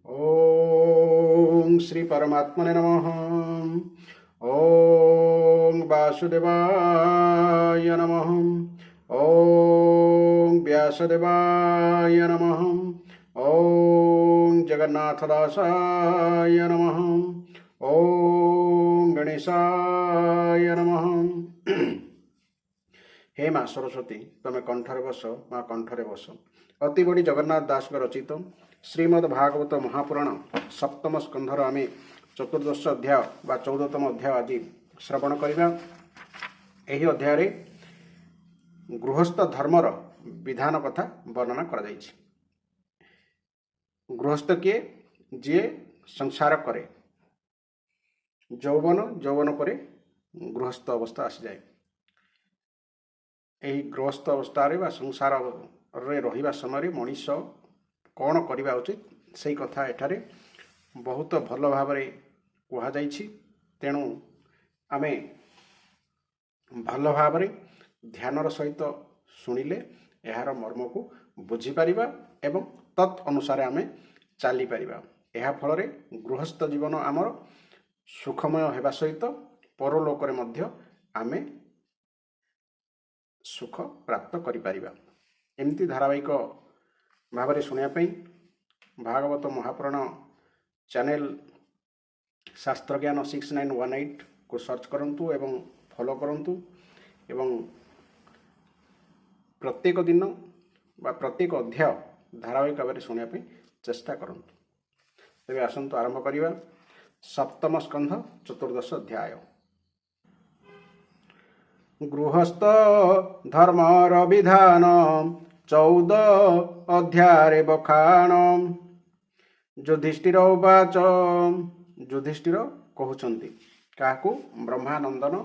ओम श्री परमात्मने नमः। ओम वासुदेवाय नमः। ओम व्यासदेवाय नमः। ओम जगन्नाथदासाय नमः। ओम गणेशाय नमः। हे माँ सरस्वती तमें कंठरे बस, माँ कंठरे बस। अति बड़ी जगन्नाथ दास रचित श्रीमद् भागवत महापुराण सप्तम स्कंधर आम चतुर्दश अध्याय बा 14तम अध्याय आज श्रवण करवा। यही अध्याय गृहस्थ धर्मर विधान कथा वर्णना कर गृहस्थ किए जी संसार करे, यौवन पर गृहस्थ अवस्था आसी जाए। यही गृहस्थ अवस्था संसार रहिबा समय मनीष कौन करवा उचित से कथा एठारे बहुत भल भाव कहुई। तेणु आम भल भाव ध्यानर सहित शुणिले यार मर्म को बुझीपर एवं तत् अनुसार आम चली पारिबा। यह फल गृहस्थ जीवन आमर सुखमय होगा सहित परलोक आम सुख प्राप्त करिपारिबा। एमती धारावाहिक भाव में शुणापी भागवत महापुराण चैनल शास्त्र ज्ञान 6918 को सर्च करंतु एवं फॉलो करंतु एवं प्रत्येक दिन बा प्रत्येक अध्याय धारावाहिक भाव में शुणापी चेष्टा करंतु। तेबे आसंतु आरंभ करिबा सप्तम स्कंध चतुर्दश अध्याय। गृहस्थ धर्मर विधान 14 अध्याय बखाण। युधिष्ठिर उवाच। युधिष्ठिर कहउछंती काकू ब्रह्मानंदन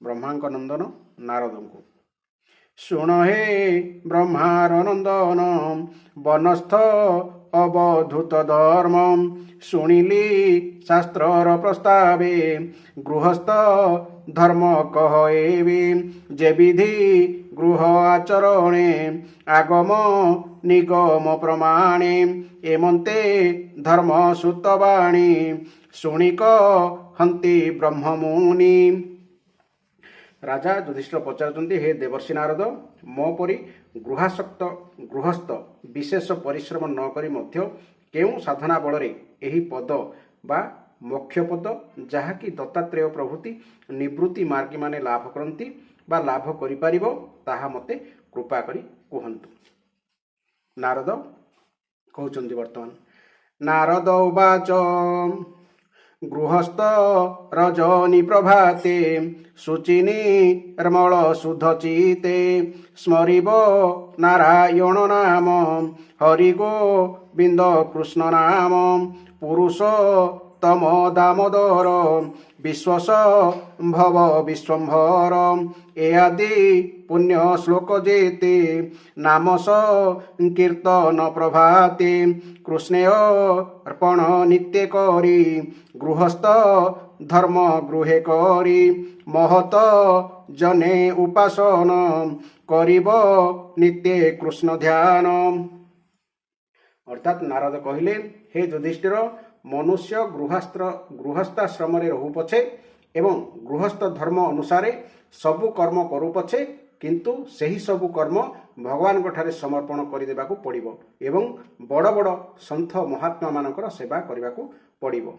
ब्रह्मांक नंदन नारद को, शुण हे ब्रह्मार नंदन वनस्थ अवधूत धर्म। शुणिली शास्त्रर प्रस्तावे गृहस्थ धर्म कहएबे। जे विधि गृह आचरणे आगम निगम प्रमाणे। एमंते धर्म सुतवाणी शुणिक हंति ब्रह्ममुनि। राजा युधिष्ठिर पचारुचंती हे देवर्षि नारद, मो परी गृहस्थ विशेष परिश्रम न करी मध्य केउ साधना बल एही पद बा मोक्ष पद जहाँकि दत्तात्रेय प्रभृति निवृत्ति मार्गी माने लाभ करती बा लाभ करिपारिबो ताहा मते कृपा करी कहंतु। नारद कहउचंती वर्तमान। नारद उवाच। गृहस्थ रजनी प्रभाते शुचिनी निर्मल शुद्ध चिते। स्मरिब नारायण नाम हरि गोविंद कृष्ण नाम। पुरुष तम दामोदर विश्वस भव विश्वम्भर। ए आदि पुण्य श्लोक जेते नाम कीर्तन प्रभाते। कृष्णे अर्पण नित्य करी गृहस्थ धर्म गृहे करी। महत जने उपासन करिब नित्य कृष्ण ध्यान। अर्थात नारद कहले, हे युधिष्ठिर, मनुष्य गृहस्थाश्रम रहू पछे एवं गृहस्थ धर्म अनुसार सबु कर्म करू पछे, किंतु सही सबु कर्म भगवान ठारे समर्पण करदेबाकू पड़िबो एवं बड़ बड़ संत महात्मा मानकर सेवा करबाकू पड़िबो।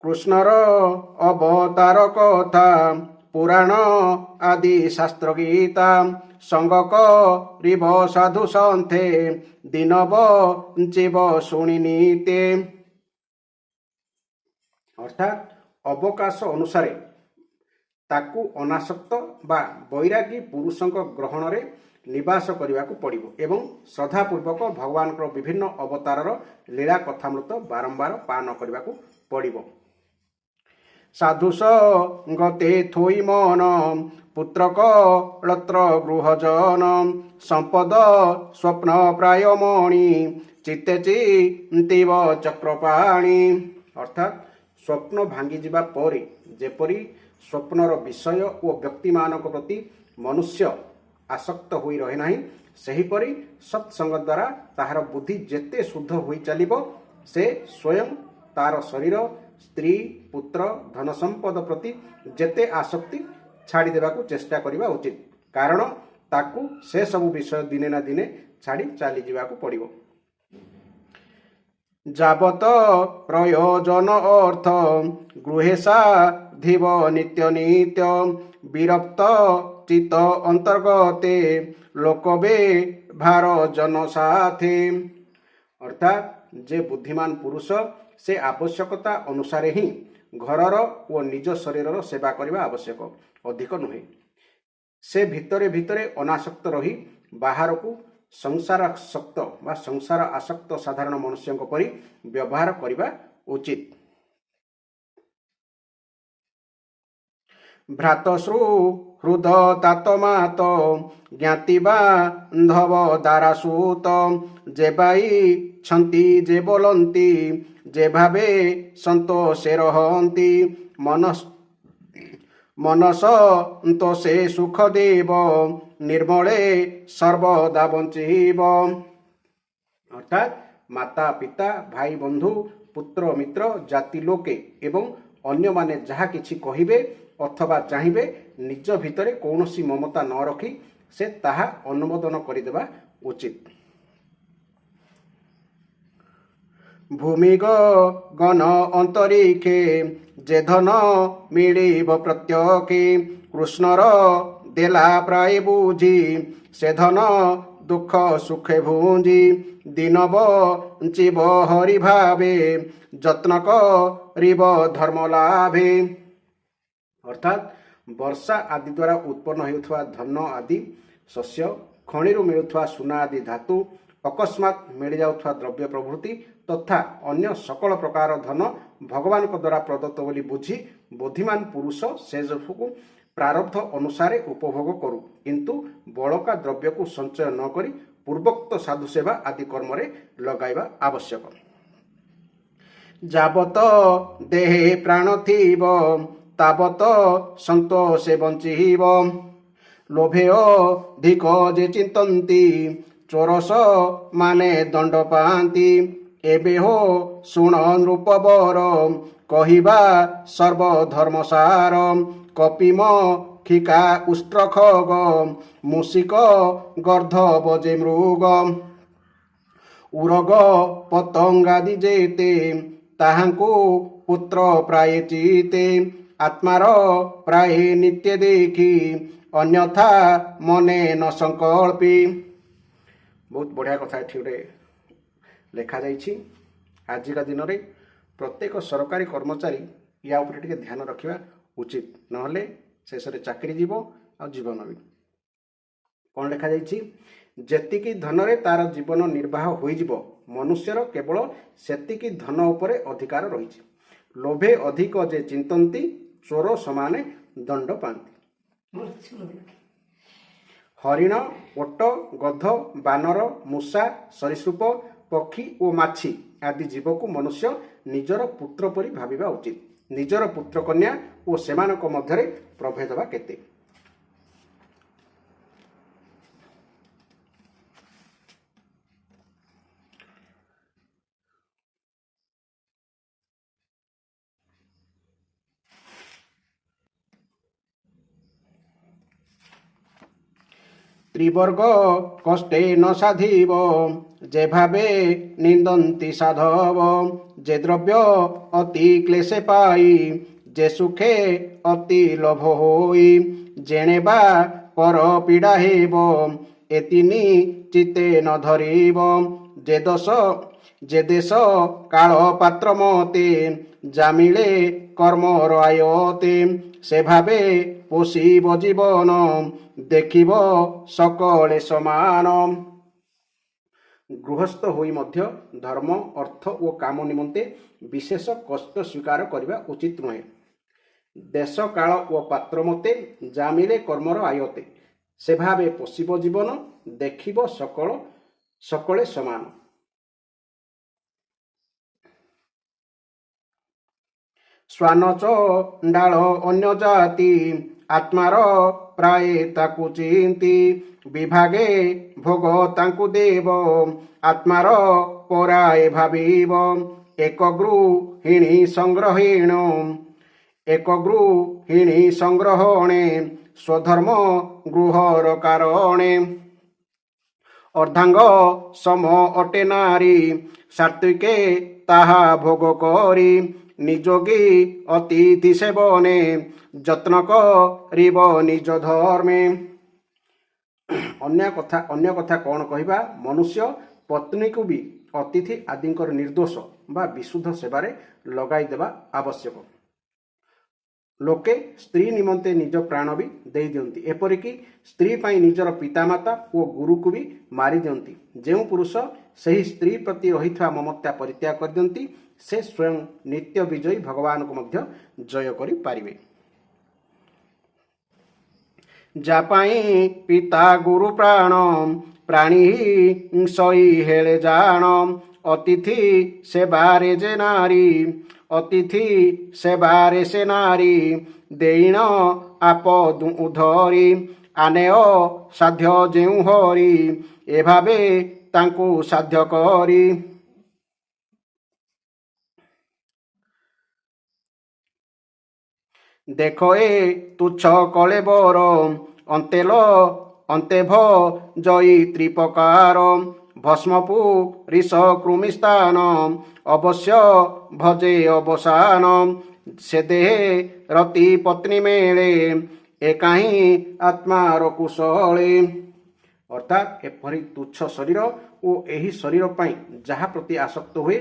कृष्णर अवतार कथा पुराण आदि शास्त्र गीता। संग करिब साधु सन्थे दिनब जीव शुणिनीते। अर्थात अवकाश अनुसार ताकू अनासक्त बा बैरागी पुरुषों ग्रहण रे निवास करने पड़िबो एवं श्रद्धापूर्वक भगवान विभिन्न अवतारर लीला कथामृत बारंबार पान करने पड़िबो। साधु गते थोई मन पुत्रक लत्र गृहजन। संपद स्वप्न प्राय मणि चित्ते चिंतीव चक्रपाणी। अर्थात स्वप्न भांगी जिबा परे जेपरी स्वप्नर विषय और व्यक्ति मानक प्रति मनुष्य आसक्त होई रहे नहीं, ସେହିପରି ସତ୍ସଙ୍ଗ ଦ୍ୱାରା ତାହାର ବୁଦ୍ଧି ଯେତେ ଶୁଦ୍ଧ ହୋଇ ଚାଲିବ, ସେ ସ୍ୱୟଂ ତାର ଶରୀର, ସ୍ତ୍ରୀ, ପୁତ୍ର, ଧନ ସମ୍ପଦ ପ୍ରତି ଯେତେ ଆସକ୍ତି ଛାଡ଼ି ଦେବାକୁ ଚେଷ୍ଟା କରିବା ଉଚିତ, କାରଣ ତାକୁ ସେସବୁ ବିଷୟ ଦିନେ ନା ଦିନେ ଛାଡ଼ି ଚାଲିଯିବାକୁ ପଡ଼ିବ। ଯାବତ ପ୍ରୟୋଜନ ଅର୍ଥ ଗୃହେ ସାଧିବ ନିତ୍ୟ ନିତ୍ୟ ବିରକ୍ତ ଚିତ୍ତ ଅନ୍ତର୍ଗତେ ଲୋକବେ ଭାର ଜନ ସାଥେ। ଅର୍ଥାତ୍ ଯେ ବୁଦ୍ଧିମାନ ପୁରୁଷ ସେ ଆବଶ୍ୟକତା ଅନୁସାରେ ହିଁ ଘରର ଓ ନିଜ ଶରୀରର ସେବା କରିବା ଆବଶ୍ୟକ, ଅଧିକ ନୁହେଁ। ସେ ଭିତରେ ଭିତରେ ଅନାସକ୍ତ ରହି ବାହାରକୁ ସଂସାରାସକ୍ତ ବା ସଂସାର ଆସକ୍ତ ସାଧାରଣ ମନୁଷ୍ୟଙ୍କ ପରି ବ୍ୟବହାର କରିବା ଉଚିତ। ଭ୍ରାତୃ ହୃଦ ତାତମାତ ଜ୍ଞାତି ବାନ୍ଧବ ଦାରାସୁତ ଯେବାଇ ଛନ୍ତି ଯେ ବୋଲନ୍ତି ଯେ ଭାବେ ସନ୍ତୋଷେ ରହନ୍ତି ମନସନ୍ତୋଷେ ସୁଖ ଦେବ ନିର୍ମଳେ ସର୍ବଦା ବଞ୍ଚିବ। ଅର୍ଥାତ୍ ମାତା ପିତା, ଭାଇ ବନ୍ଧୁ, ପୁତ୍ର ମିତ୍ର, ଜାତି ଲୋକେ ଏବଂ ଅନ୍ୟମାନେ ଯାହା କିଛି କହିବେ ଅଥବା ଚାହିଁବେ, ନିଜ ଭିତରେ କୌଣସି ମମତା ନ ରଖି ସେ ତାହା ଅନୁମୋଦନ କରିଦେବା ଉଚିତ। ଭୂମି ଗଗନ ଅନ୍ତରିକ୍ଷେ ଯେ ଧନ ମିଳିବ ପ୍ରତ୍ୟକ୍ଷେ କୃଷ୍ଣର ଦେଲା ପ୍ରାୟ ବୁଝି ସେ ଧନ ଦୁଃଖ ସୁଖେ ଭୁଞ୍ଜି ଦିନ ବଞ୍ଚିବ ହରି ଭାବେ ଯତ୍ନ କରିବ ଧର୍ମ ଲାଭେ। ଅର୍ଥାତ୍ ବର୍ଷା ଆଦି ଦ୍ୱାରା ଉତ୍ପନ୍ନ ହେଉଥିବା ଧନ ଆଦି ଶସ୍ୟ, ଖଣିରୁ ମିଳୁଥିବା ସୁନା ଆଦି ଧାତୁ, ଅକସ୍ମାତ୍ ମିଳିଯାଉଥିବା ଦ୍ରବ୍ୟ ପ୍ରଭୃତି ତଥା ଅନ୍ୟ ସକଳ ପ୍ରକାର ଧନ ଭଗବାନଙ୍କ ଦ୍ୱାରା ପ୍ରଦତ୍ତ ବୋଲି ବୁଝି ବୁଦ୍ଧିମାନ ପୁରୁଷ ସେସବୁକୁ ପ୍ରାରବ୍ଧ ଅନୁସାରେ ଉପଭୋଗ କରୁ, କିନ୍ତୁ ବଳକା ଦ୍ରବ୍ୟକୁ ସଞ୍ଚୟ ନ କରି ପୂର୍ବୋକ୍ତ ସାଧୁ ସେବା ଆଦି କର୍ମରେ ଲଗାଇବା ଆବଶ୍ୟକ। ଯାବତ ଦେହେ ପ୍ରାଣ ଥିବ ତାବତ ସନ୍ତୋଷେ ବଞ୍ଚିବ ଲୋଭେ ଅଧିକ ଯେ ଚିନ୍ତନ୍ତି ଚୋରସ ମାନେ ଦଣ୍ଡ ପାଆନ୍ତି ଏବେ ହୋ ଶୁଣ ନୃପବର କହିବା ସର୍ବଧର୍ମସାର କପିମ ଖିକା ଉଷ୍ଟ୍ର ଖଗ ମୂଷିକ ଗର୍ଦ୍ଧବ ଯେ ମୃଗ ଉରଗ ପତଙ୍ଗାଦି ଯେତେ ତାହାଙ୍କୁ ପୁତ୍ର ପ୍ରାୟ ଚିତେ ଆତ୍ମାର ପ୍ରାୟ ନିତ୍ୟ ଦେଖି ଅନ୍ୟଥା ମନେ ନ ସଂକଳ୍ପି। ବହୁତ ବଢ଼ିଆ କଥା ଏଠି ଗୋଟେ ଲେଖାଯାଇଛି। ଆଜିକା ଦିନରେ ପ୍ରତ୍ୟେକ ସରକାରୀ କର୍ମଚାରୀ ୟା ଉପରେ ଟିକେ ଧ୍ୟାନ ରଖିବା ଉଚିତ, ନହେଲେ ଶେଷରେ ଚାକିରି ଯିବ ଆଉ ଜୀବନ ବି। କ'ଣ ଲେଖାଯାଇଛି? ଯେତିକି ଧନରେ ତାର ଜୀବନ ନିର୍ବାହ ହୋଇଯିବ, ମନୁଷ୍ୟର କେବଳ ସେତିକି ଧନ ଉପରେ ଅଧିକାର ରହିଛି। ଲୋଭେ ଅଧିକ ଯେ ଚିନ୍ତନ୍ତି ଚୋର ସମାନେ ଦଣ୍ଡ ପାଆନ୍ତି। ହରିଣ, ଓଟ, ଗଧ, ବାନର, ମୂଷା, ସରୀସୃପ, ପକ୍ଷୀ ଓ ମାଛି ଆଦି ଜୀବକୁ ମନୁଷ୍ୟ ନିଜର ପୁତ୍ର ପରି ଭାବିବା ଉଚିତ। ନିଜର ପୁତ୍ର କନ୍ୟା ଓ ସେମାନଙ୍କ ମଧ୍ୟରେ ପ୍ରଭେଦ ବା କେତେ? ত্রিবর্গ কষ্টে ন সাধিব যে ভাবে নিন্দন্তি সাধব যে দ্রব্য অতি ক্লেশে পাই যে সুখে অতি লোভ হই জেনে বা পর পীড়া হেব এতিনি চিতে ন ধরিব যে দেশ কাଳ পাত্র মতে জামিলে কর্মর আয়তে ସେ ଭାବେ ପୋଷିବ ଜୀବନ ଦେଖିବ ସକଳେ ସମାନ। ଗୃହସ୍ଥ ହୋଇ ମଧ୍ୟ ଧର୍ମ, ଅର୍ଥ ଓ କାମ ନିମନ୍ତେ ବିଶେଷ କଷ୍ଟ ସ୍ୱୀକାର କରିବା ଉଚିତ ନୁହେଁ। ଦେଶ କାଳ ଓ ପାତ୍ର ମତେ ଜାମିଲେ କର୍ମର ଆୟତେ ସେ ଭାବେ ପୋଷିବ ଜୀବନ ଦେଖିବ ସକଳେ ସମାନ। ଶ୍ୱାନ ଚଣ୍ଡାଳ ଅନ୍ୟ ଜାତି आत्मार प्राये ताकु चिंती विभागे भोग तांकु देव आत्मार पराये भाविब एक गृहिणी संग्रहेण एक गृहिणी संग्रहणे स्वधर्म गृहर कारणे अर्धांग सम अटे नारी सात्विके ताहा भोग करी निजोगी अतिथि सेवने यत्न करिब निज धर्मे। अन्य कथा कौन कहवा मनुष्य पत्नी को भी अतिथि आदिंकर निर्दोष बा विशुद्ध सेवारे लगाई देवा आवश्यक। लोके स्त्री निमंते निज प्राण भी दे दियंती एपरिकी स्त्री पाई निजर पितामाता और गुरु को भी मारी दियंती। जो पुरुष सही स्त्री प्रति रहिथा ममता परित्याग कर दियंती से स्वयं नित्य विजयी भगवान को मध्य जय करि पारिबे। जापाई पिता गुरु प्राण प्राणी सई हेले जान अतिथि सेवारे जे नारी अतिथि सेवारे से नारी देण आप उधरी आनेय साध्य जेउ हरि ए भावे तांकु साध्य करी। देखो ए तुच्छ कले बर अंतेल अंते भ जयी त्रिपकार भस्मपु ऋष कृमिस्तान अवश्य भजे अवसान से देहे रति पत्नी मेले एकाही आत्मार कुशले। अर्थात एपरी तुच्छ शरीर और एही शरीर पाई जहा प्रति आसक्त हुए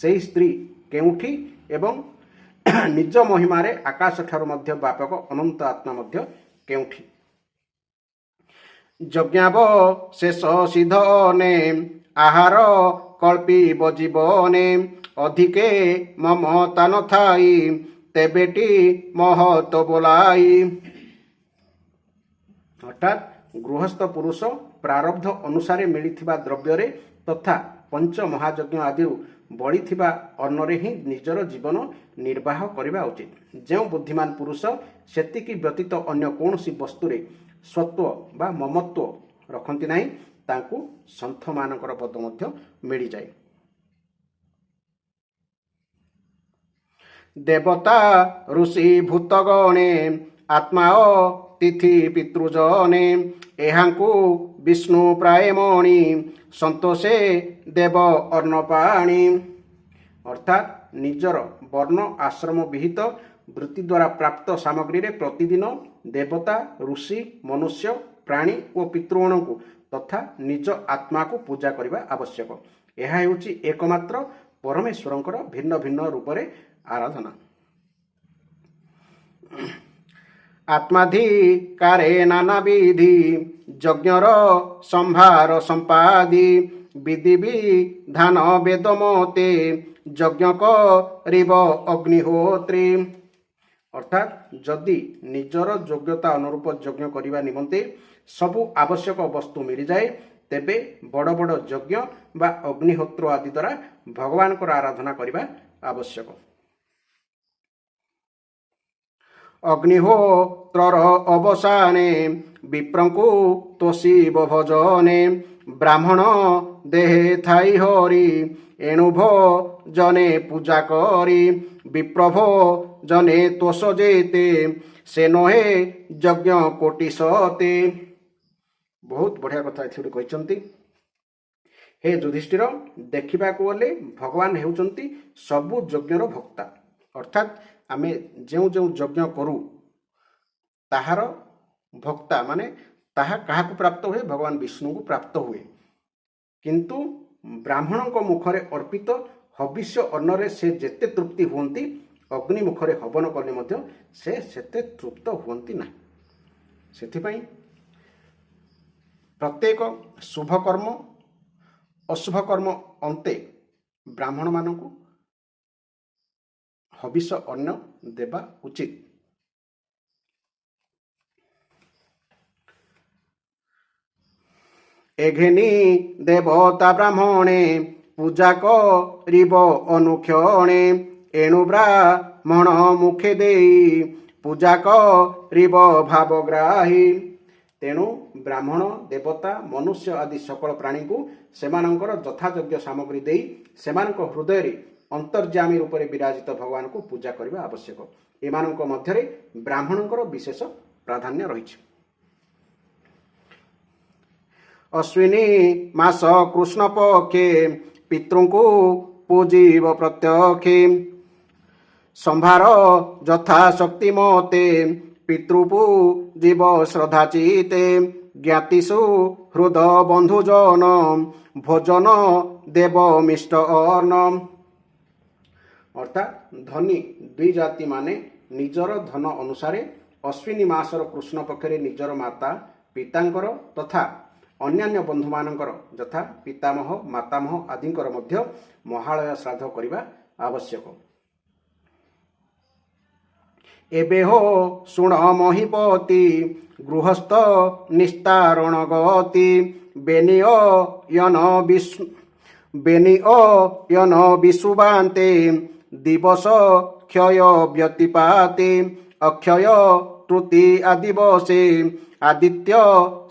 सही स्त्री केउठी एवं निज महिमारे आकाश ठारू मध्य व्यापक अनंत आत्मा मध्य केउठी। यज्ञाव शेष सिद्धने आहार कल्पी बजीवने अधिके ममता न थाई तेबेटी महत बोलाई। अर्थात गृहस्थ पुरुष प्रारब्ध अनुसारे मिलिथिबा द्रव्यरे तथा पंच महायज्ञ आदि बलिथिबा अन्नरे ही निजर जीवन निर्वाह करबा उचित। जो बुद्धिमान पुरुष सेतिकी व्यतीत अन्य कौनसी वस्तुरे स्वत्व बा ममत्व रखती नहीं तांकु संथ मानकर पद मध्य मिल जाए। देवता ऋषि भूतगणे आत्मा तिथि पितृजने एहांकु विष्णु प्रायमणि संतोषे देव अन्नपाणी। अर्थात निजर वर्ण आश्रम विहित वृत्ति द्वारा प्राप्त सामग्री रे प्रतिदिन देवता ऋषि मनुष्य प्राणी और पितृगण को तथा निज आत्मा को पूजा करने आवश्यक। यह हेउची एकमात्र परमेश्वरंकर भिन्न भिन्न रूप रे आराधना। आत्माधिकारे नाना विधि यज्ञर संभार संपादी विधि विधान वेदमते यज्ञ करिब अग्निहोत्री। अर्थात जदि निजर योग्यता अनुरूप यज्ञ करने निमंते सबु आवश्यक वस्तु मिल जाए तेबे बड़ बड़ यज्ञ बा अग्निहोत्र आदि द्वारा भगवान को आराधना करने आवश्यक। अग्निहोत्रर अवसाने विप्रंकु तोषिब भजने ब्राह्मण देहे थाई हरि एणुभ जने पूजा करी विप्रभो जने तोष जेते से नहे यज्ञ कोटि सते। बहुत बढ़िया कथा एथि कहते। हे युधिष्ठिर देखा गले भगवान हेउचंती सबु यज्ञर भक्ता। अर्थात आमे जो जो यज्ञ करू ताहार भक्ता माने ताहा काहाकु प्राप्त हुए भगवान विष्णु को प्राप्त हुए। किंतु ब्राह्मण को मुखरे अर्पित हविष्य अन्नरे से जेते तृप्ति हुंती अग्नि मुखरे हवन कले मध्य से सेते तृप्त हुंती ना। सेथिपई प्रत्येक शुभ कर्म अशुभ कर्म अंते ब्राह्मण मानकु हविष अन्न देवा उचित। एघेनी देवता ब्राह्मणे पूजा करिब अनुक्षणे एणु ब्राह्मण मुखे देई पूजा ରିବ ଭାବଗ୍ରାହୀ। ତେଣୁ ବ୍ରାହ୍ମଣ ଦେବତା ମନୁଷ୍ୟ ଆଦି ସକଳ ପ୍ରାଣୀଙ୍କୁ ସେମାନଙ୍କର ଯଥାଯୋଗ୍ୟ ସାମଗ୍ରୀ ଦେଇ ସେମାନଙ୍କ ହୃଦୟରେ ଅନ୍ତର୍ଯାମୀ ରୂପରେ ବିରାଜିତ ଭଗବାନଙ୍କୁ ପୂଜା କରିବା ଆବଶ୍ୟକ। ଏମାନଙ୍କ ମଧ୍ୟରେ ବ୍ରାହ୍ମଣଙ୍କର ବିଶେଷ ପ୍ରାଧାନ୍ୟ ରହିଛି। ଅଶ୍ୱିନୀ ମାସ କୃଷ୍ଣ ପକ୍ଷେ ପିତୃଙ୍କୁ ପୂଜିବ ପ୍ରତ୍ୟକ୍ଷେ। ସମ୍ଭାର ଯଥାଶକ୍ତି ମତେ ପିତୃପୂଜିବ ଶ୍ରଦ୍ଧାଚିତେ। ଜ୍ଞାତିଷୁ ହୃଦ ବନ୍ଧୁଜନ ଭୋଜନ ଦେବ ମିଷ୍ଟ ଅନ୍ନ। ଅର୍ଥାତ୍ ଧନୀ ଦୁଇ ଜାତି ମାନେ ନିଜର ଧନ ଅନୁସାରେ ଅଶ୍ୱିନୀ ମାସର କୃଷ୍ଣ ପକ୍ଷରେ ନିଜର ମାତା ପିତାଙ୍କର ତଥା ଅନ୍ୟାନ୍ୟ ବନ୍ଧୁମାନଙ୍କର ଯଥା ପିତାମହ ମାତାମହ ଆଦିଙ୍କର ମଧ୍ୟ ମହାଳୟ ଶ୍ରାଦ୍ଧ କରିବା ଆବଶ୍ୟକ। ଏବେ ହୋ ଶୁଣ ମହିପତି ଗୃହସ୍ଥ ନିସ୍ତାରଣ ଗତି। ବେନିୟନ ବିଷୁବାନ୍ତେ ଦିବସ କ୍ଷୟ ବ୍ୟତିପାତେ। ଅକ୍ଷୟ ତୃତୀୟ ଆଦିବସେ ଆଦିତ୍ୟ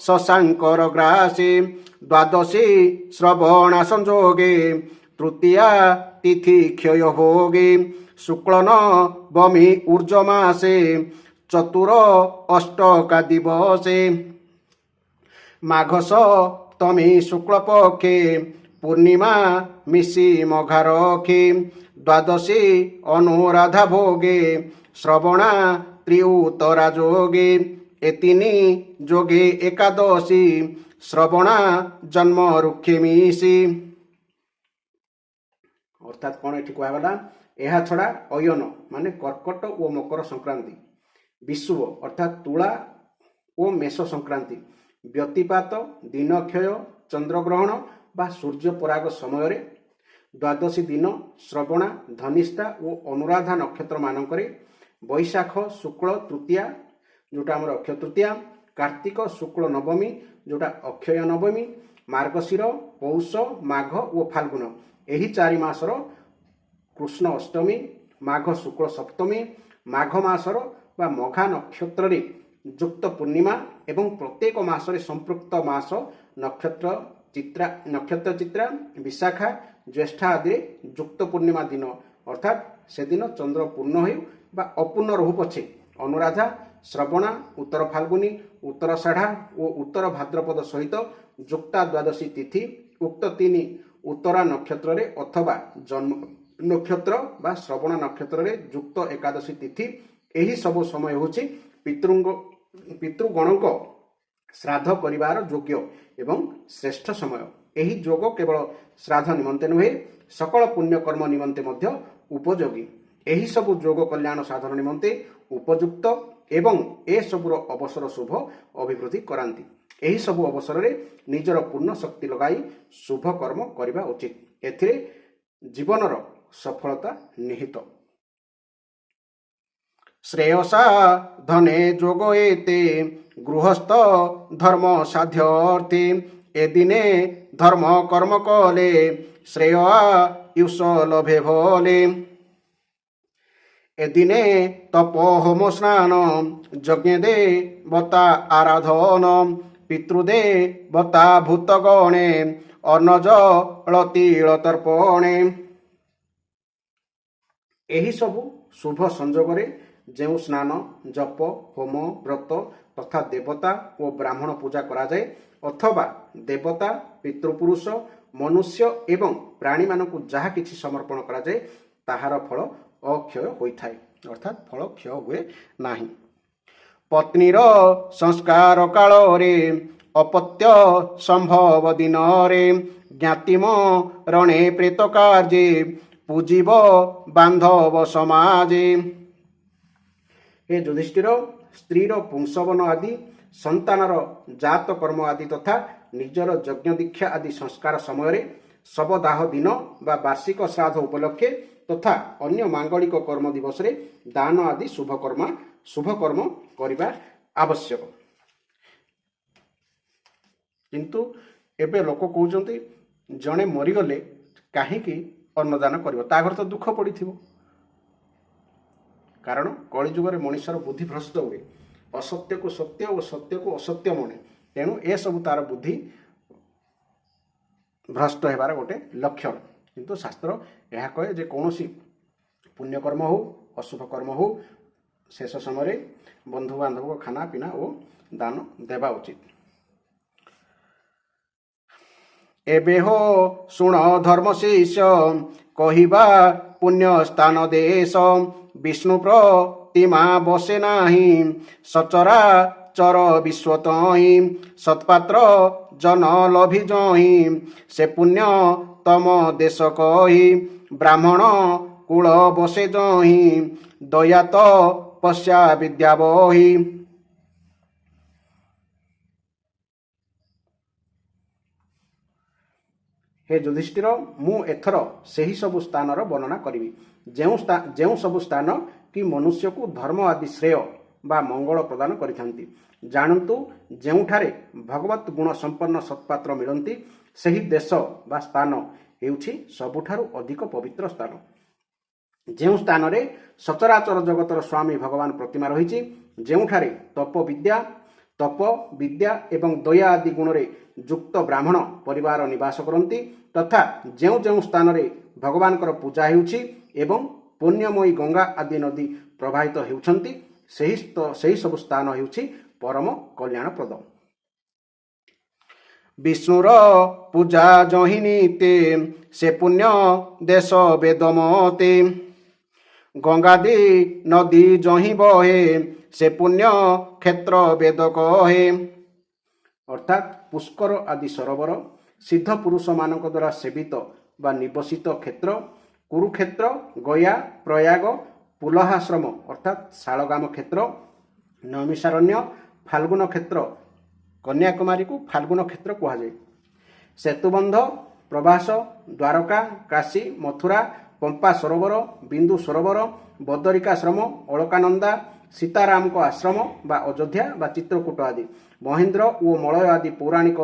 ଶଶାଙ୍କର ଗ୍ରାସେ। ଦ୍ୱାଦଶୀ ଶ୍ରବଣା ସଂଯୋগে ତୃତୀୟା ତିଥି କ୍ଷୟ ଭୋগে। ଶୁକ୍ଳନ ବମି ଊର୍ଜମାସେ ଚତୁର ଅଷ୍ଟକା ଦିବସେ। ମାଘ ସପ୍ତମୀ ଶୁକ୍ଳପକ୍ଷେ ପୂର୍ଣ୍ଣିମା ମିଶି ମଘାରକ୍ଷେ। ଦ୍ୱାଦଶୀ ଅନୁରାଧା ଭୋগে ଶ୍ରବଣା ତ୍ରିଉତ୍ତରା ଯୋগে। ଏତିନି ଯୋগে ଏକାଦଶୀ ଶ୍ରବଣା ଜନ୍ମ ରୁକ୍ଷେ ମିଶି। ଅର୍ଥାତ୍ କ'ଣ ଏଠି କୁହାଗଲା? ଏହା ଛଡ଼ା ଅୟନ ମାନେ କର୍କଟ ଓ ମକର ସଂକ୍ରାନ୍ତି, ବିଷୁବ ଅର୍ଥାତ୍ ତୁଳା ଓ ମେଷ ସଂକ୍ରାନ୍ତି, ବ୍ୟତିପାତ ଦିନକ୍ଷୟ ଚନ୍ଦ୍ରଗ୍ରହଣ ବା ସୂର୍ଯ୍ୟ ପରାଗ ସମୟରେ, ଦ୍ୱାଦଶୀ ଦିନ ଶ୍ରବଣା ଧନିଷ୍ଠା ଓ ଅନୁରାଧା ନକ୍ଷତ୍ର ମାନଙ୍କରେ, ବୈଶାଖ ଶୁକ୍ଳ ତୃତୀୟା ଯେଉଁଟା ଆମର ଅକ୍ଷୟ ତୃତୀୟା, କାର୍ତ୍ତିକ ଶୁକ୍ଳ ନବମୀ ଯେଉଁଟା ଅକ୍ଷୟ ନବମୀ, ମାର୍ଗଶିର ପୌଷ ମାଘ ଓ ଫାଲ୍ଗୁନ ଏହି 4 ମାସର କୃଷ୍ଣ ଅଷ୍ଟମୀ, ମାଘ ଶୁକ୍ଳ ସପ୍ତମୀ, ମାଘ ମାସର ବା ମଘା ନକ୍ଷତ୍ରରେ ଯୁକ୍ତ ପୂର୍ଣ୍ଣିମା ଏବଂ ପ୍ରତ୍ୟେକ ମାସରେ ସମ୍ପୃକ୍ତ ମାସ ନକ୍ଷତ୍ର ଚିତ୍ରା ବିଶାଖା ଜ୍ୟେଷ୍ଠା ଆଦିରେ ଯୁକ୍ତ ପୂର୍ଣ୍ଣିମା ଦିନ ଅର୍ଥାତ୍ ସେଦିନ ଚନ୍ଦ୍ର ପୂର୍ଣ୍ଣ ହେଉ ବା ଅପୂର୍ଣ୍ଣ ରହୁ ପଛେ ଅନୁରାଧା, ଶ୍ରବଣା, ଉତ୍ତର ଫାଲ୍ଗୁନୀ, ଉତ୍ତରାଷାଢ଼ା ଓ ଉତ୍ତର ଭାଦ୍ରପଦ ସହିତ ଯୁକ୍ତା ଦ୍ୱାଦଶୀ ତିଥି ଉକ୍ତ 3 ଉତ୍ତରା ନକ୍ଷତ୍ରରେ ଅଥବା ଜନ୍ମ ନକ୍ଷତ୍ର ବା ଶ୍ରବଣ ନକ୍ଷତ୍ରରେ ଯୁକ୍ତ ଏକାଦଶୀ ତିଥି, ଏହି ସବୁ ସମୟ ହେଉଛି ପିତୃଗଣଙ୍କ ଶ୍ରାଦ୍ଧ କରିବାର ଯୋଗ୍ୟ ଏବଂ ଶ୍ରେଷ୍ଠ ସମୟ। ଏହି ଯୋଗ କେବଳ ଶ୍ରାଦ୍ଧ ନିମନ୍ତେ ନୁହେଁ ସକଳ ପୁଣ୍ୟକର୍ମ ନିମନ୍ତେ ମଧ୍ୟ ଉପଯୋଗୀ। ଏହି ସବୁ ଯୋଗ କଲ୍ୟାଣ ସାଧନ ନିମନ୍ତେ ଉପଯୁକ୍ତ ଏବଂ ଏସବୁର ଅବସର ଶୁଭ ଅଭିବୃଦ୍ଧି କରାନ୍ତି। ଏହି ସବୁ ଅବସରରେ ନିଜର ପୂର୍ଣ୍ଣ ଶକ୍ତି ଲଗାଇ ଶୁଭ କର୍ମ କରିବା ଉଚିତ। ଏଥିରେ ଜୀବନର ସଫଳତା ନିହିତ। ଶ୍ରେୟସା ଧନେ ଯୋଗ ଏତେ ଗୃହସ୍ଥ ଧର୍ମ ସାଧ୍ୟର୍ଥେ। ଏଦିନେ ଧର୍ମ କର୍ମ କଲେ ଶ୍ରେୟ ଆୟୁଷ ଲଭେ ଭଲେ। ଏଦିନେ ତପ ହୋମ ସ୍ନାନ ଯଜ୍ଞ ଦେବତା ଆରାଧନ। ପିତୃଦେବତା ଭୂତଗଣେ ଅନ୍ନ ଜଳ ତିଳ ତର୍ପଣେ। ଏହି ସବୁ ଶୁଭ ସଂଯୋଗରେ ଯେଉଁ ସ୍ନାନ ଜପ ହୋମ ବ୍ରତ ତଥା ଦେବତା ଓ ବ୍ରାହ୍ମଣ ପୂଜା କରାଯାଏ ଅଥବା ଦେବତା ପିତୃପୁରୁଷ ମନୁଷ୍ୟ ଏବଂ ପ୍ରାଣୀମାନଙ୍କୁ ଯାହା କିଛି ସମର୍ପଣ କରାଯାଏ ତାହାର ଫଳ ଅକ୍ଷୟ ହୋଇଥାଏ ଅର୍ଥାତ୍ ଫଳ କ୍ଷୟ ହୁଏ ନାହିଁ। ପତ୍ନୀର ସଂସ୍କାର କାଳରେ ଅପତ୍ୟ ସମ୍ଭବ ଦିନରେ। ଜ୍ଞାତିମ ରଣେ ପ୍ରେତ କାର୍ଯ୍ୟେ ପୂଜିବ ବାନ୍ଧବ ସମାଜେ। ହେ ଯୁଧିଷ୍ଠିର, ସ୍ତ୍ରୀର ପୁଂସବନ ଆଦି ସନ୍ତାନର ଜାତ କର୍ମ ଆଦି ତଥା ନିଜର ଯଜ୍ଞ ଦୀକ୍ଷା ଆଦି ସଂସ୍କାର ସମୟରେ ଶବଦାହ ଦିନ ବା ବାର୍ଷିକ ଶ୍ରାଦ୍ଧ ଉପଲକ୍ଷେ ତଥା ଅନ୍ୟ ମାଙ୍ଗଳିକ କର୍ମ ଦିବସରେ ଦାନ ଆଦି ଶୁଭ କର୍ମ କରିବା ଆବଶ୍ୟକ। କିନ୍ତୁ ଏବେ ଲୋକ କହୁଛନ୍ତି ଜଣେ ମରିଗଲେ କାହିଁକି ଅନ୍ନଦାନ କରିବ, ତା ଘରେ ତ ଦୁଃଖ ପଡ଼ିଥିବ। କାରଣ କଳିଯୁଗରେ ମଣିଷର ବୁଦ୍ଧି ଭ୍ରଷ୍ଟ ହୁଏ। असत्य को सत्य और सत्य को असत्य मने तेणु ए सब तार बुद्धि भ्रष्ट होबार गोटे लक्षण किंतु शास्त्र यह कहे जे कौन पुण्यकर्म हो अशुभ कर्म हो शेष समय बंधु बांधव को खाना पीना और दान देवा उचित। एबे हो शुण धर्म शिष्य कहिबा पुण्य स्थान देश विष्णु प्रतिमा बसे नाही सचरा चर विश्व तहि सत्पात्र जन लभि जहि से पुण्य तम देश कहि ब्राह्मण कुल बसे जहि दया तो पश्या विद्या बहि। हे युधिष्ठिर मु एथर सही सबु स्थानर वर्णना करी जो सबु स्थान कि मनुष्य को धर्म आदि श्रेय बा मंगल प्रदान करिथांती जानतु जेउठारे भगवत गुण संपन्न सत्पात्र मिलती सही देश बा स्थान हेउछि सबुठारु अधिक पवित्र स्थान। जो स्थान रे सचराचर जगतर स्वामी भगवान प्रतिमा रही जेउठारे तप विद्या एवं दया आदि गुण रे युक्त ब्राह्मण परिवार निवास करती तथा जो स्थान रे भगवान पूजा हेउछि एवं पुण्यमयी गंगा आदि नदी प्रवाहित हेउछंती सही सब स्थान हेउछि परम कल्याणप्रद। विष्णुर पूजा जहिनीते से पुण्य देश वेदमते गंगादी नदी जहि बहे से पुण्य क्षेत्र वेद कहे। अर्थात पुष्कर आदि सरोवर सिद्ध पुरुष मानक द्वारा सेवित बा निवसित क्षेत्र कुरुक्षेत्र गया प्रयाग पुलहाश्रम अर्थात शालगाम क्षेत्र नैमिषारण्य फाल्गुन क्षेत्र कन्याकुमारी को फाल्गुन क्षेत्र कहुए। सेतुबंध प्रभास द्वारका काशी मथुरा पंपा सरोवर बिंदु सरोवर बदरिकाश्रम अलकानंदा सीताराम को आश्रम बा अयोध्या बा चित्रकूट आदि महेंद्र और मलय आदि पौराणिक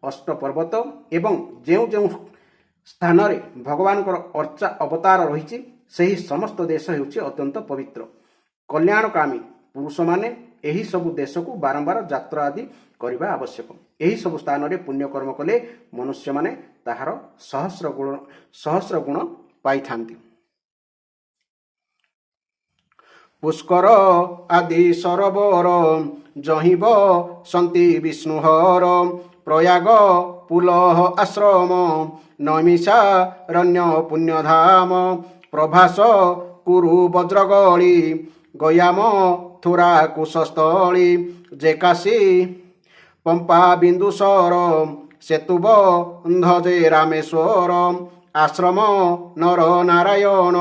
अष्ट पर्वत एवं जो स्थान भगवान अर्चा अवतार रही सही समस्त देश हेउछि अत्यंत पवित्र। कल्याणकामी पुरुष माने एही सबु देश को बारंबार यात्रा आदि करबा आवश्यक। एही सबु स्थान रे पुण्य कर्म कले मनुष्य माने ताहार सहस्र गुण पाइथांती। पुष्कर आदि सरोवर जहिब सन्ति विष्णुहर प्रयाग पुलह आश्रम नैमिषारण्य पुण्यधाम प्रभास कुरु वज्रगली गयाम थुरा कुशस्थली जेकाशी पंपा बिंदुसर सेतुबंध जे रामेश्वर आश्रम नर नारायण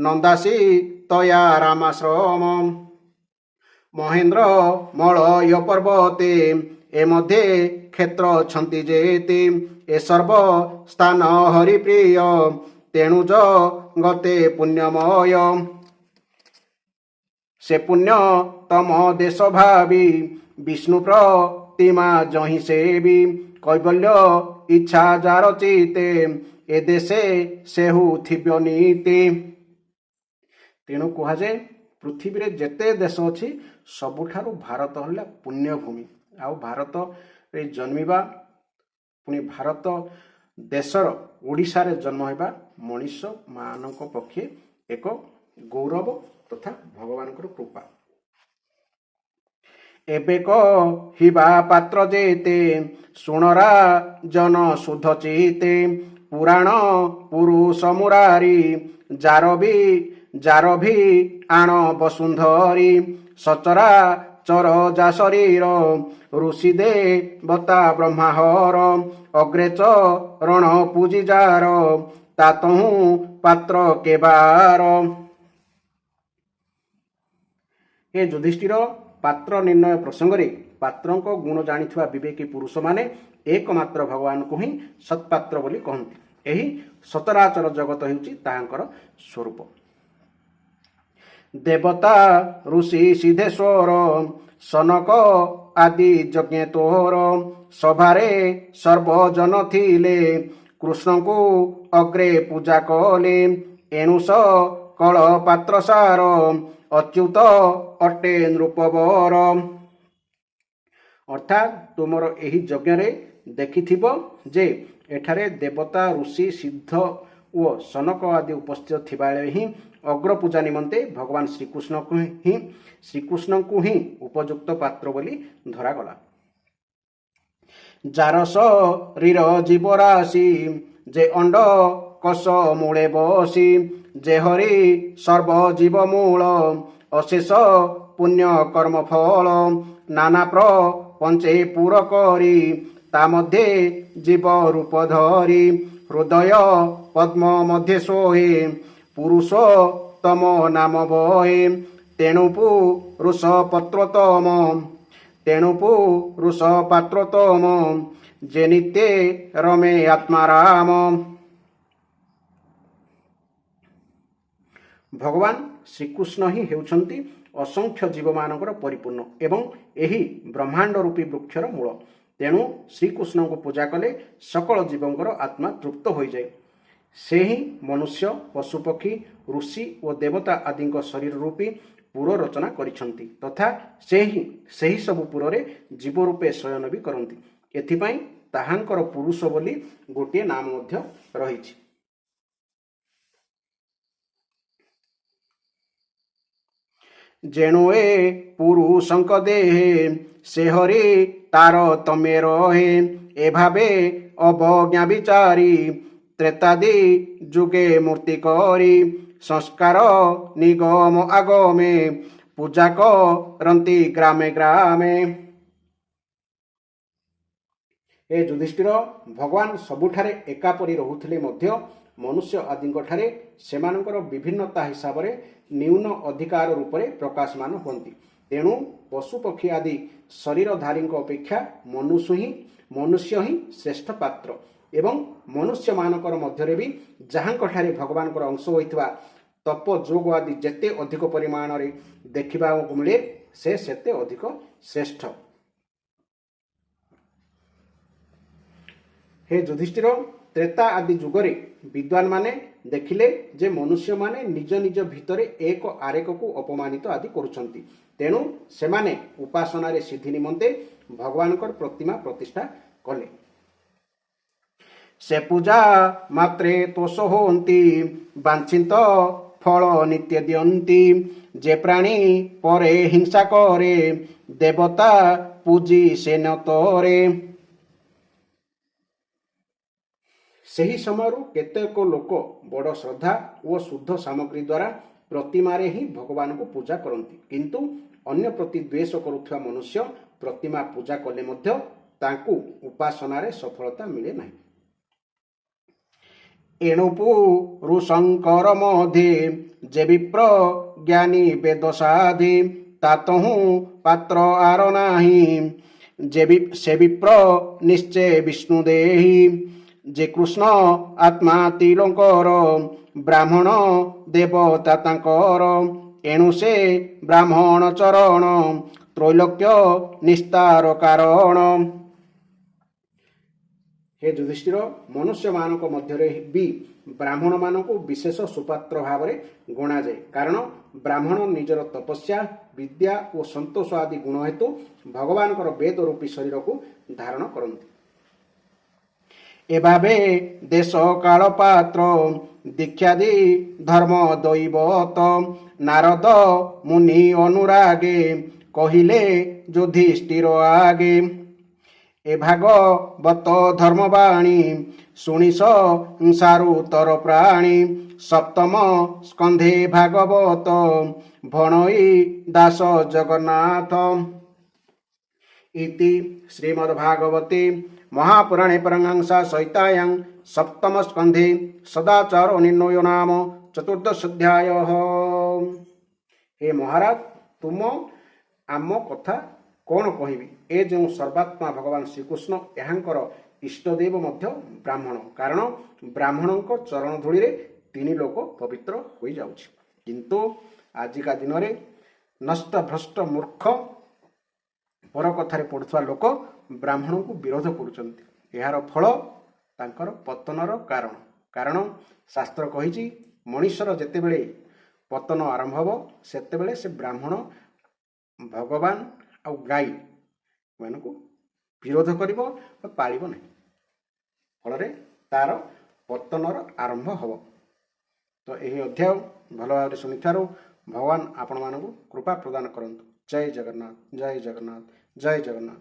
नंदासी तया रामाश्रम महेंद्र मलय पर्वते ए मध्ये क्षेत्र छंति जेते ए सर्व स्थान हरिप्रिय तेणु गते पुण्यमय से पुण्य तम देश भावी विष्णु प्रतिमा जहि सेवी कैबल्य इच्छा जार चिते ए देशे सेहु थिव्य नीति। तेणु कहुए पृथ्वी रे जेते देश अच्छी सबुठारु भारत हला पुण्यभूमि आउ भारत रे जन्मिबा पुणी भारत देशर ओडिशा रे जन्म होगा मनीष मानक पक्षे एक गौरव तथा भगवान कृपा। एबे हिबा पात्र जेते सुणरा जन शुद्ध चिते पुराण पुरुष मुरारी जारभी आण वसुंधरी सचरा चर जा शरीर ऋषि देवता ब्रह्माहर अग्रे चरण पूजी जार तातहु पात्र केबार। हे युधिष्ठिर पात्र निर्णय प्रसंग रे पात्रों को गुण जानिथुआ विवेकी पुरुष माने एकमात्र भगवान को ही सत्पात्र बोली कहती। एही सचराचर जगत हेउची ताहांकर स्वरूप। देवता ऋषि सिद्धेश्वर सनक आदि यज्ञ तोर सभारे सर्वजन थिले कृष्ण को अग्रे पूजा कले एणु କଳ ପାତ୍ର ସାର ଅଚ୍ୟୁତ ଅଟେ ନୃପବର। ଅର୍ଥାତ୍ ତୁମର ଏହି ଯଜ୍ଞରେ ଦେଖିଥିବ ଯେ ଏଠାରେ ଦେବତା ଋଷି ସିଦ୍ଧ ଓ ସନକ ଆଦି ଉପସ୍ଥିତ ଥିବାବେଳେ ହିଁ ଅଗ୍ରପୂଜା ନିମନ୍ତେ ଭଗବାନ ଶ୍ରୀକୃଷ୍ଣଙ୍କୁ ହିଁ ଉପଯୁକ୍ତ ପାତ୍ର ବୋଲି ଧରାଗଲା। ଯାର ଶରୀର ଜୀବରାଶି ଯେ ଅଣ୍ଡ କଷ ମୂଳେ ବସି ଯେ ହରି ସର୍ବଜୀବ ମୂଳ ଅଶେଷ ପୁଣ୍ୟ କର୍ମ ଫଳ ନାନା ପ୍ରପଞ୍ଚେ ପୁର କରି ତା ମଧ୍ୟେ ଜୀବ ରୂପ ଧରି ହୃଦୟ ପଦ୍ମ ମଧ୍ୟେ ଶୋହେ ପୁରୁଷୋତ୍ତମ ନାମ ବହେ ତେଣୁ ପୁରୁଷ ପାତ୍ରୋତ୍ତମ ଯେ ନିତ୍ୟେ ରମେ ଆତ୍ମାରାମ। ଭଗବାନ ଶ୍ରୀକୃଷ୍ଣ ହିଁ ହେଉଛନ୍ତି ଅସଂଖ୍ୟ ଜୀବମାନଙ୍କର ପରିପୂର୍ଣ୍ଣ ଏବଂ ଏହି ବ୍ରହ୍ମାଣ୍ଡ ରୂପୀ ବୃକ୍ଷର ମୂଳ। ତେଣୁ ଶ୍ରୀକୃଷ୍ଣଙ୍କୁ ପୂଜା କଲେ ସକଳ ଜୀବଙ୍କର ଆତ୍ମା ତୃପ୍ତ ହୋଇଯାଏ। ସେ ହିଁ ମନୁଷ୍ୟ ପଶୁପକ୍ଷୀ ଋଷି ଓ ଦେବତା ଆଦିଙ୍କ ଶରୀର ରୂପୀ ପୁର ରଚନା କରିଛନ୍ତି ତଥା ସେହି ସବୁ ପୁରରେ ଜୀବ ରୂପେ ଶୟନ ବି କରନ୍ତି। ଏଥିପାଇଁ ତାହାଙ୍କର ପୁରୁଷ ବୋଲି ଗୋଟିଏ ନାମ ମଧ୍ୟ ରହିଛି। ଯେଣୁ ଏ ପୁରୁଷଙ୍କ ଦେହେ ସେ ହରି ତାର ତମେ ରହେ ଏଭାବେ ଅବଜ୍ଞା ବିଚାରି ତ୍ରେତାଦି ଯୁଗେ ମୂର୍ତ୍ତି କରି ସଂସ୍କାର ନିଗମ ଆଗମେ ପୂଜା କରନ୍ତି ଗ୍ରାମେ ଗ୍ରାମେ। ଏ ଯୁଧିଷ୍ଠିର ଭଗବାନ ସବୁଠାରେ ଏକାପରି ରହୁଥିଲେ ମଧ୍ୟ ମନୁଷ୍ୟ ଆଦିଙ୍କଠାରେ ସେମାନଙ୍କର ବିଭିନ୍ନତା ହିସାବରେ ନ୍ୟୁନ ଅଧିକାର ରୂପରେ ପ୍ରକାଶମାନ ହୁଅନ୍ତି। ତେଣୁ ପଶୁପକ୍ଷୀ ଆଦି ଶରୀରଧାରୀଙ୍କ ଅପେକ୍ଷା ମନୁଷ୍ୟ ହିଁ ଶ୍ରେଷ୍ଠ ପାତ୍ର ଏବଂ ମନୁଷ୍ୟମାନଙ୍କର ମଧ୍ୟରେ ବି ଯାହାଙ୍କଠାରେ ଭଗବାନଙ୍କର ଅଂଶ ହୋଇଥିବା ତପ ଯୋଗ ଆଦି ଯେତେ ଅଧିକ ପରିମାଣରେ ଦେଖିବାକୁ ମିଳେ ସେ ସେତେ ଅଧିକ ଶ୍ରେଷ୍ଠ। ହେ ଯୁଧିଷ୍ଠିର ତ୍ରେତା ଆଦି ଯୁଗରେ ବିଦ୍ୱାନମାନେ ଦେଖିଲେ ଯେ ମନୁଷ୍ୟମାନେ ନିଜ ନିଜ ଭିତରେ ଏକ ଆରେକକୁ ଅପମାନିତ ଆଦି କରୁଛନ୍ତି। ତେଣୁ ସେମାନେ ଉପାସନାରେ ସିଦ୍ଧି ନିମନ୍ତେ ଭଗବାନଙ୍କର ପ୍ରତିମା ପ୍ରତିଷ୍ଠା କଲେ। ସେ ପୂଜା ମାତ୍ରେ ତୋଷ ହୁଅନ୍ତି ବାଞ୍ଛିତ ଫଳ ନିତ୍ୟ ଦିଅନ୍ତି ଯେ ପ୍ରାଣୀ ପରେ ହିଂସା କରେ ଦେବତା ପୂଜି ସେ ନତରେ। ସେହି ସମୟରୁ କେତେକ ଲୋକ ବଡ଼ ଶ୍ରଦ୍ଧା ଓ ଶୁଦ୍ଧ ସାମଗ୍ରୀ ଦ୍ୱାରା ପ୍ରତିମାରେ ହିଁ ଭଗବାନଙ୍କୁ ପୂଜା କରନ୍ତି କିନ୍ତୁ ଅନ୍ୟ ପ୍ରତି ଦ୍ୱେଷ କରୁଥିବା ମନୁଷ୍ୟ ପ୍ରତିମା ପୂଜା କଲେ ମଧ୍ୟ ତାଙ୍କୁ ଉପାସନାରେ ସଫଳତା ମିଳେ ନାହିଁ। ଏଣୁ ପୁରୁଷଙ୍କର ମଧ୍ୟେ ଯେ ବିପ୍ର ଜ୍ଞାନୀ ବେଦ ସାଧି ତାତହୁଁ ପାତ୍ର ଆର ନାହିଁ ସେ ବିପ୍ର ନିଶ୍ଚେ ବିଷ୍ଣୁ ଦେହି ଯେ କୃଷ୍ଣ ଆତ୍ମା ତିଳଙ୍କର ବ୍ରାହ୍ମଣ ଦେବତା ତାଙ୍କର ଏଣୁ ସେ ବ୍ରାହ୍ମଣ ଚରଣ ତ୍ରୈଲୋକ୍ୟ ନିସ୍ତାର କାରଣ। ହେ ଯୁଧିଷ୍ଠିର ମନୁଷ୍ୟମାନଙ୍କ ମଧ୍ୟରେ ବି ବ୍ରାହ୍ମଣମାନଙ୍କୁ ବିଶେଷ ସୁପାତ୍ର ଭାବରେ ଗଣାଯାଏ କାରଣ ବ୍ରାହ୍ମଣ ନିଜର ତପସ୍ୟା ବିଦ୍ୟା ଓ ସନ୍ତୋଷ ଆଦି ଗୁଣ ହେତୁ ଭଗବାନଙ୍କର ବେଦ ରୂପୀ ଶରୀରକୁ ଧାରଣ କରନ୍ତି। ଏଭାବେ ଦେଶ କାଳ ପାତ୍ର ଦୀକ୍ଷାଦି ଧର୍ମ ଦୈବତ ନାରଦ ମୁନି ଅନୁରାଗେ କହିଲେ ଯୁଧିଷ୍ଠିର ଆଗେ ଏ ଭାଗବତ ଧର୍ମବାଣୀ ଶୁଣିସ ସାରୁତର ପ୍ରାଣୀ ସପ୍ତମ ସ୍କନ୍ଧେ ଭାଗବତ ଭଣଇ ଦାସ ଜଗନ୍ନାଥ। ଇତି ଶ୍ରୀମଦ୍ଭାଗବତେ ମହାପୁରାଣେ ପରମହଂସା ସଂହିତାୟାଂ ସପ୍ତମ ସ୍କନ୍ଧେ ସଦାଚାର ନିର୍ଣ୍ଣୟ ନାମ ଚତୁର୍ଦଶୋଧ୍ୟାୟଃ। ହେ ମହାରାଜ ତୁମ ଆମ କଥା କ'ଣ କହିବି? ଏ ଯେଉଁ ସର୍ବାତ୍ମା ଭଗବାନ ଶ୍ରୀକୃଷ୍ଣ ଏହାଙ୍କର ଇଷ୍ଟଦେବ ମଧ୍ୟ ବ୍ରାହ୍ମଣ କାରଣ ବ୍ରାହ୍ମଣଙ୍କ ଚରଣ ଧୂଳିରେ ତିନି ଲୋକ ପବିତ୍ର ହୋଇଯାଉଛି। କିନ୍ତୁ ଆଜିକା ଦିନରେ ନଷ୍ଟ ଭ୍ରଷ୍ଟ ମୂର୍ଖ ପର କଥାରେ ପଡ଼ୁଥିବା ଲୋକ ବ୍ରାହ୍ମଣଙ୍କୁ ବିରୋଧ କରୁଛନ୍ତି। ଏହାର ଫଳ ତାଙ୍କର ପତନର କାରଣ ଶାସ୍ତ୍ର କହିଛି ମଣିଷର ଯେତେବେଳେ ପତନ ଆରମ୍ଭ ହେବ ସେତେବେଳେ ସେ ବ୍ରାହ୍ମଣ ଭଗବାନ ଆଉ ଗାଈ ମାନଙ୍କୁ ବିରୋଧ କରିବ ବା ପାଳିବ ନାହିଁ। ଫଳରେ ତାର ପତନର ଆରମ୍ଭ ହେବ। ତ ଏହି ଅଧ୍ୟାୟ ଭଲ ଭାବରେ ଶୁଣିଥିବାରୁ ଭଗବାନ ଆପଣମାନଙ୍କୁ କୃପା ପ୍ରଦାନ କରନ୍ତୁ। ଜୟ ଜଗନ୍ନାଥ, ଜୟ ଜଗନ୍ନାଥ, ଜୟ ଜଗନ୍ନାଥ।